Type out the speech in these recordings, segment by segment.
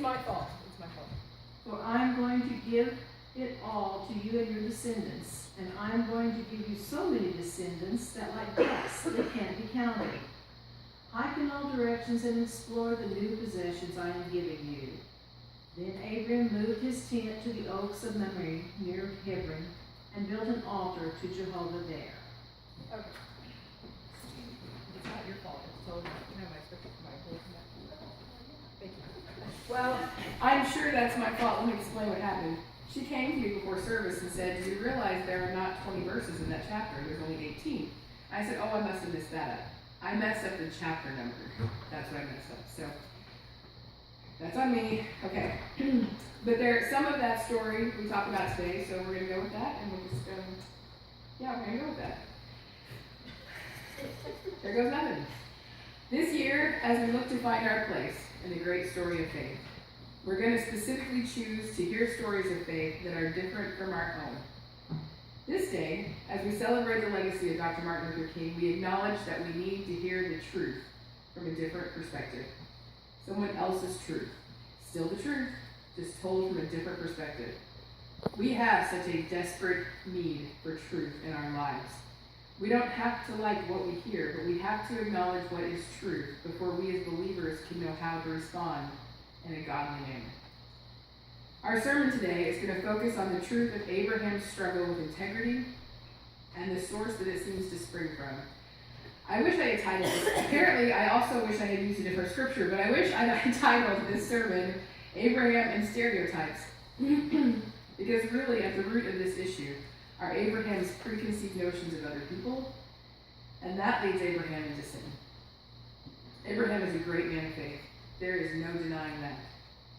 my fault. It's my fault. For I'm going to give it all to you and your descendants, and I'm going to give you so many descendants that like ducks, they can't be counted. Hike in all directions and explore the new possessions I am giving you. Then Abram moved his tent to the oaks of Mamre near Hebron and built an altar to Jehovah there. Okay. It's not your fault. It's totally not. You know, my scripture for my voice. Thank you. Well, I'm sure that's my fault. Let me explain what happened. She came to me before service and said, "Do you realize there are not 20 verses in that chapter? There's only 18." I said, "Oh, I must have missed that up. I messed up the chapter number. That's what I messed up. So that's on me." Okay. But there, some of that story we talked about today, so we're going to go with that, and we'll just yeah, we're going to go with that. There goes nothing. This year, as we look to find our place in the great story of faith, we're going to specifically choose to hear stories of faith that are different from our own. This day, as we celebrate the legacy of Dr. Martin Luther King, we acknowledge that we need to hear the truth from a different perspective. Someone else's truth. Still the truth, just told from a different perspective. We have such a desperate need for truth in our lives. We don't have to like what we hear, but we have to acknowledge what is truth before we as believers can know how to respond in a godly manner. Our sermon today is going to focus on the truth of Abraham's struggle with integrity and the source that it seems to spring from. I wish I had titled this. Apparently, I also wish I had used a different scripture, but I wish I had titled this sermon, Abraham and Stereotypes. Because really, at the root of this issue are Abraham's preconceived notions of other people, and that leads Abraham into sin. Abraham is a great man of faith. There is no denying that.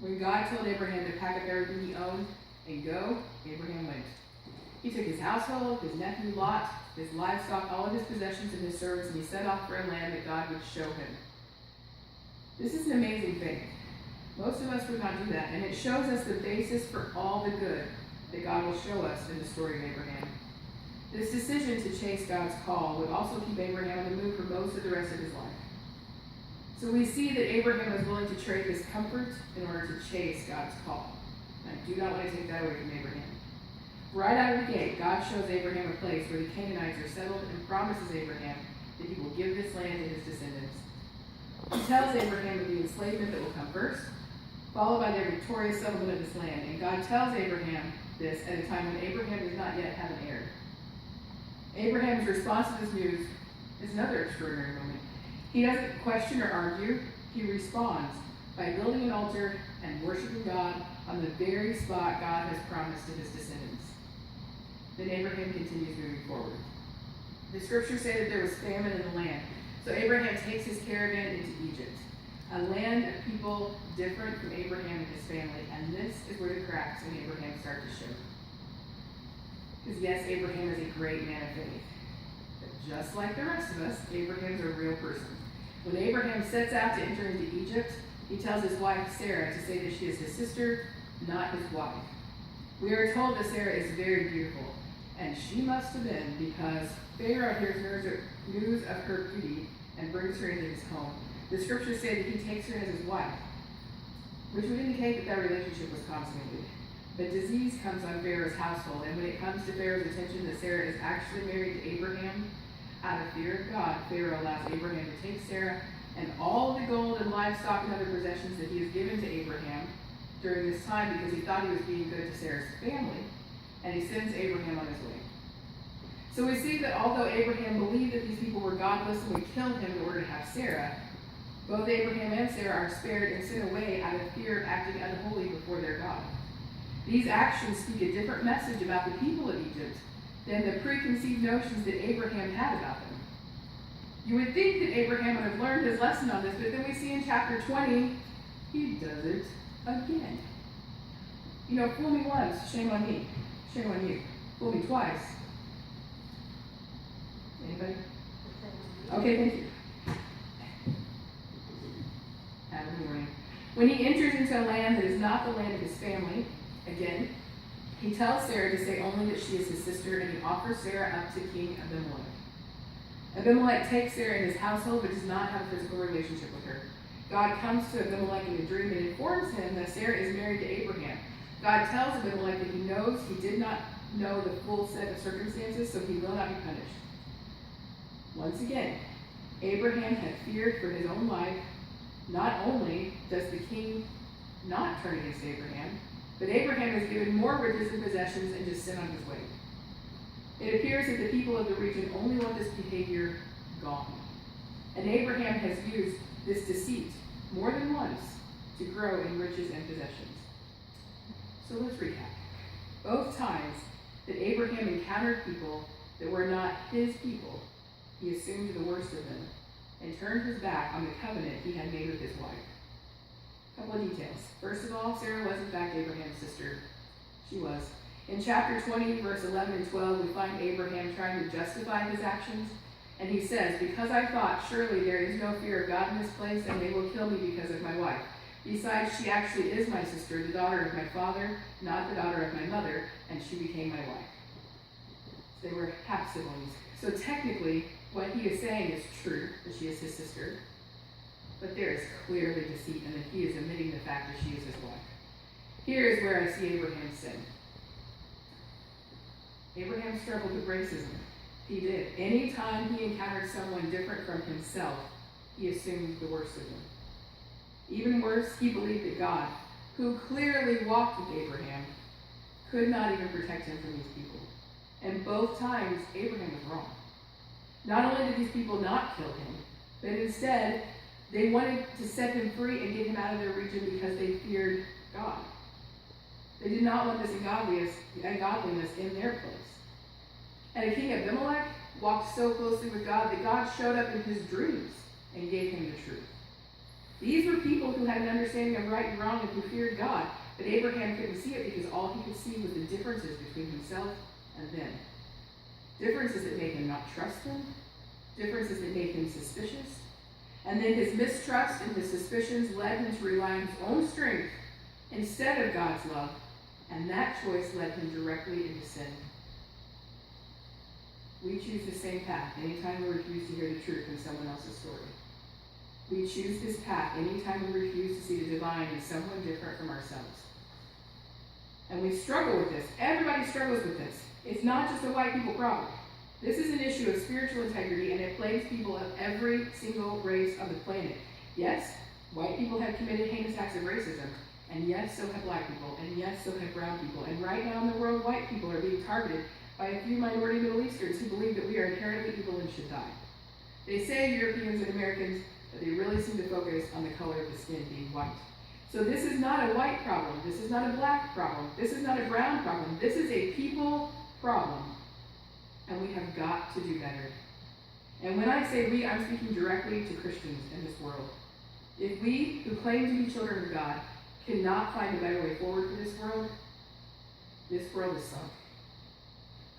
When God told Abraham to pack up everything he owned and go, Abraham went. He took his household, his nephew Lot, his livestock, all of his possessions and his servants, and he set off for a land that God would show him. This is an amazing faith. Most of us would not do that, and it shows us the basis for all the good that God will show us in the story of Abraham. This decision to chase God's call would also keep Abraham on the move for most of the rest of his life. So we see that Abraham was willing to trade his comfort in order to chase God's call. And I do not want to take that away from Abraham. Right out of the gate, God shows Abraham a place where the Canaanites are settled and promises Abraham that he will give this land to his descendants. He tells Abraham of the enslavement that will come first, followed by their victorious settlement of this land. And God tells Abraham this at a time when Abraham does not yet have an heir. Abraham's response to this news is another extraordinary moment. He doesn't question or argue. He responds by building an altar and worshiping God on the very spot God has promised to his descendants. Then Abraham continues moving forward. The scriptures say that there was famine in the land. So Abraham takes his caravan into Egypt, a land of people different from Abraham and his family. And this is where the cracks in Abraham start to show. Because yes, Abraham is a great man of faith. But just like the rest of us, Abraham's a real person. When Abraham sets out to enter into Egypt, he tells his wife Sarah to say that she is his sister, not his wife. We are told that Sarah is very beautiful, and she must have been, because Pharaoh hears news of her beauty and brings her into his home. The scriptures say that he takes her as his wife, which would indicate that that relationship was consummated. But disease comes on Pharaoh's household, and when it comes to Pharaoh's attention that Sarah is actually married to Abraham, out of fear of God, Pharaoh allows Abraham to take Sarah and all the gold and livestock and other possessions that he has given to Abraham during this time because he thought he was being good to Sarah's family, and he sends Abraham on his way. So we see that although Abraham believed that these people were godless and would kill him in order to have Sarah, both Abraham and Sarah are spared and sent away out of fear of acting unholy before their God. These actions speak a different message about the people of Egypt than the preconceived notions that Abraham had about them. You would think that Abraham would have learned his lesson on this, but then we see in chapter 20, he does it again. You know, fool me once, shame on me. Shame on you. Fool me twice. Anybody? Okay, thank you. Have a good morning. When he enters into a land that is not the land of his family, again, he tells Sarah to say only that she is his sister, and he offers Sarah up to King Abimelech. Abimelech takes Sarah in his household, but does not have a physical relationship with her. God comes to Abimelech in a dream and informs him that Sarah is married to Abraham. God tells Abimelech that he knows he did not know the full set of circumstances, so he will not be punished. Once again, Abraham had feared for his own life. Not only does the king not turn against Abraham, but Abraham is given more riches and possessions and just sent on his way. It appears that the people of the region only want this behavior gone. And Abraham has used this deceit more than once to grow in riches and possessions. So let's recap. Both times that Abraham encountered people that were not his people, he assumed the worst of them and turned his back on the covenant he had made with his wife. A couple of details. First of all, Sarah was in fact Abraham's sister. She was. In chapter 20, verse 11 and 12, we find Abraham trying to justify his actions. And he says, "Because I thought, surely there is no fear of God in this place, and they will kill me because of my wife. Besides, she actually is my sister, the daughter of my father, not the daughter of my mother, and she became my wife." They were half siblings. So technically, what he is saying is true, that she is his sister. But there is clearly deceit, and that he is omitting the fact that she is his wife. Here is where I see Abraham's sin. Abraham struggled with racism. He did. Anytime he encountered someone different from himself, he assumed the worst of them. Even worse, he believed that God, who clearly walked with Abraham, could not even protect him from these people. And both times, Abraham was wrong. Not only did these people not kill him, but instead, they wanted to set him free and get him out of their region because they feared God. They did not want this ungodliness in their place. And King Abimelech walked so closely with God that God showed up in his dreams and gave him the truth. These were people who had an understanding of right and wrong and who feared God, but Abraham couldn't see it because all he could see was the differences between himself and them. Differences that made him not trust them, differences that made him suspicious, and then his mistrust and his suspicions led him to rely on his own strength instead of God's love, and that choice led him directly into sin. We choose the same path anytime we refuse to hear the truth in someone else's story. We choose this path anytime we refuse to see the divine in someone different from ourselves. And we struggle with this. Everybody struggles with this. It's not just a white people problem. This is an issue of spiritual integrity, and it plagues people of every single race on the planet. Yes, white people have committed heinous acts of racism, and yes, so have black people, and yes, so have brown people. And right now in the world, white people are being targeted by a few minority Middle Easterns who believe that we are inherently evil and should die. They say Europeans and Americans, but they really seem to focus on the color of the skin being white. So this is not a white problem. This is not a black problem. This is not a brown problem. This is a people problem. And we have got to do better. And when I say we, I'm speaking directly to Christians in this world. If we, who claim to be children of God, cannot find a better way forward for this world is sunk.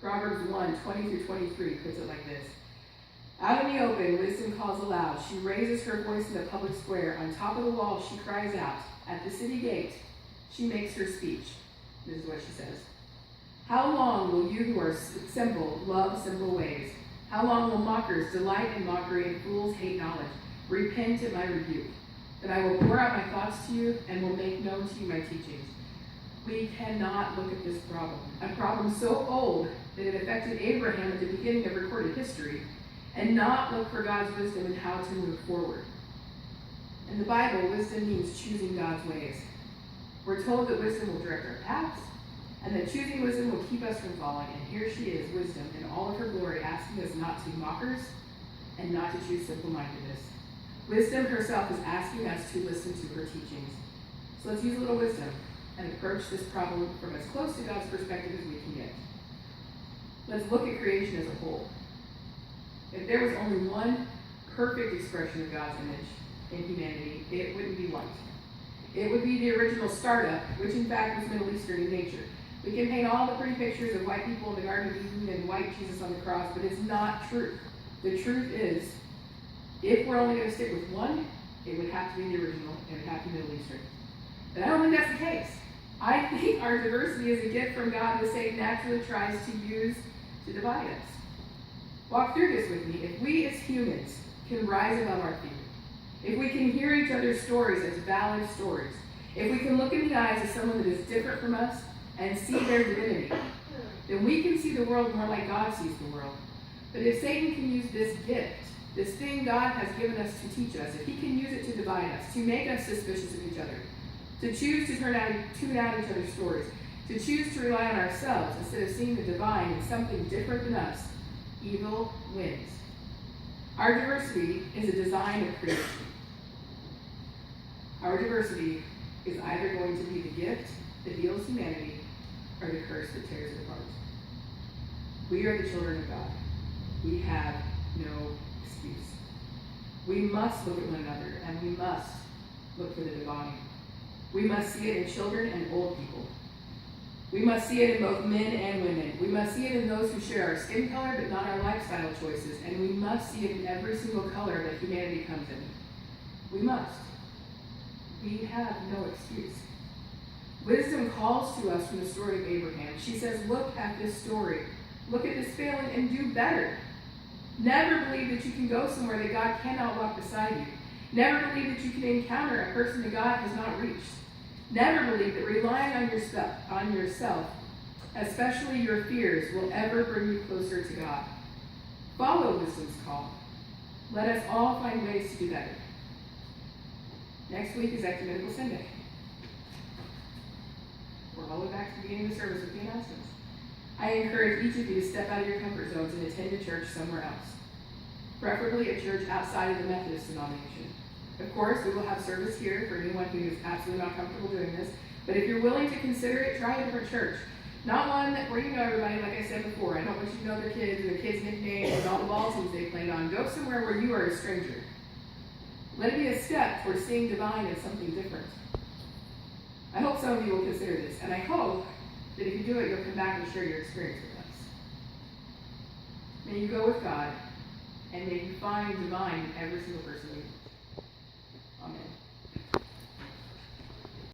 Proverbs 1:20-23 puts it like this. Out in the open, wisdom calls aloud. She raises her voice in the public square. On top of the wall, she cries out. At the city gate, she makes her speech. This is what she says. How long will you who are simple love simple ways? How long will mockers delight in mockery and fools hate knowledge? Repent at my rebuke. Then I will pour out my thoughts to you and will make known to you my teachings. We cannot look at this problem, a problem so old that it affected Abraham at the beginning of recorded history, and not look for God's wisdom in how to move forward. In the Bible, wisdom means choosing God's ways. We're told that wisdom will direct our paths, and that choosing wisdom will keep us from falling. And here she is, wisdom, in all of her glory, asking us not to be mockers and not to choose simple-mindedness. Wisdom herself is asking us to listen to her teachings. So let's use a little wisdom and approach this problem from as close to God's perspective as we can get. Let's look at creation as a whole. If there was only one perfect expression of God's image in humanity, it wouldn't be white. It would be the original startup, which in fact was Middle Eastern in nature. We can paint all the pretty pictures of white people in the Garden of Eden and white Jesus on the cross, but it's not true. The truth is, if we're only going to stick with one, it would have to be the original, and it would have to be Middle Eastern. But I don't think that's the case. I think our diversity is a gift from God that Satan naturally tries to use to divide us. Walk through this with me. If we as humans can rise above our fear, if we can hear each other's stories as valid stories, if we can look in the eyes of someone that is different from us and see their divinity, then we can see the world more like God sees the world. But if Satan can use this gift, this thing God has given us to teach us, if he can use it to divide us, to make us suspicious of each other, to choose to tune out each other's stories, to choose to rely on ourselves instead of seeing the divine in something different than us, evil wins. Our diversity is a design of creation. Our diversity is either going to be the gift that heals humanity or the curse that tears it apart. We are the children of God. We have no excuse. We must look at one another, and we must look for the divine. We must see it in children and old people. We must see it in both men and women. We must see it in those who share our skin color but not our lifestyle choices. And we must see it in every single color that humanity comes in. We must. We have no excuse. Wisdom calls to us from the story of Abraham. She says, look at this story. Look at this failing and do better. Never believe that you can go somewhere that God cannot walk beside you. Never believe that you can encounter a person that God has not reached. Never believe that relying on yourself, especially your fears, will ever bring you closer to God. Follow wisdom's call. Let us all find ways to do better. Next week is Ecumenical Sunday. We're all the way back to the beginning of the service with the announcements. I encourage each of you to step out of your comfort zones and attend a church somewhere else, preferably a church outside of the Methodist denomination. Of course, we will have service here for anyone who is absolutely not comfortable doing this, but if you're willing to consider it, try a different church. Not one where you know everybody, like I said before. I don't want you to know their kids and their kids' nicknames and all the ball teams they played on. Go somewhere where you are a stranger. Let it be a step towards seeing divine as something different. I hope some of you will consider this, and I hope that if you do it, you'll come back and share your experience with us. May you go with God, and may you find divine in every single person you